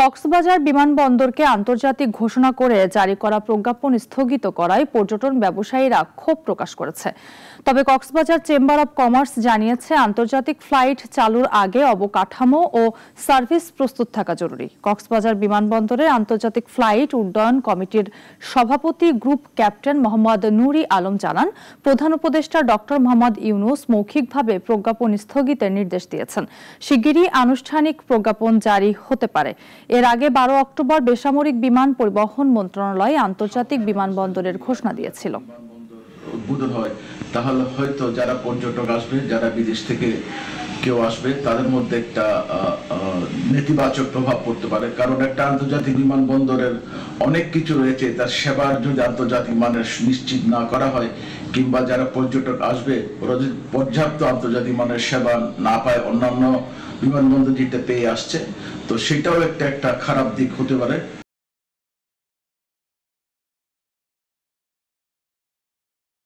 কক্সবাজার বিমানবন্দরকে আন্তর্জাতিক ঘোষণা করে জারি করা প্রজ্ঞাপন স্থগিত করায় পর্যটন ব্যবসায়ীরা ক্ষোভ প্রকাশ করেছে। তবে কক্সবাজার চেম্বার অব কমার্স জানিয়েছে, আন্তর্জাতিক ফ্লাইট চালুর আগে অবকাঠামো ও সার্ভিস প্রস্তুত থাকা জরুরি। কক্সবাজার বিমানবন্দরে আন্তর্জাতিক ফ্লাইট উড্ডয়ন কমিটির সভাপতি গ্রুপ ক্যাপ্টেন মোহাম্মদ নুরি আলম জানান, প্রধান উপদেষ্টা ডক্টর মোহাম্মদ ইউনূস মৌখিকভাবে প্রজ্ঞাপন স্থগিতের নির্দেশ দিয়েছেন। শিগগিরই আনুষ্ঠানিক প্রজ্ঞাপন জারি হতে পারে। এর আগে 12 অক্টোবর বেসামরিক বিমান পরিবহন মন্ত্রণালয় আন্তর্জাতিক বিমানবন্দরের ঘোষণা দিয়েছিল। উদ্বোধন হয় তাহলে হয়তো যারা পর্যটক আসবে, যারা বিদেশ থেকে কেউ আসবে, তাদের মধ্যে একটা নেতিবাচক প্রভাব পড়তে পারে। কারণ একটা আন্তর্জাতিক বিমানবন্দরের অনেক কিছু রয়েছে, তার সেবার যদি আন্তর্জাতিক মানের নিশ্চিত না করা হয়, কিংবা যারা পর্যটক আসবে ওরা যদি পর্যাপ্ত আন্তর্জাতিক মানের সেবা না পায়, অন্যান্য বিমানবন্দর যেটা পেয়ে আসছে, তো সেটাও একটা খারাপ দিক হতে পারে।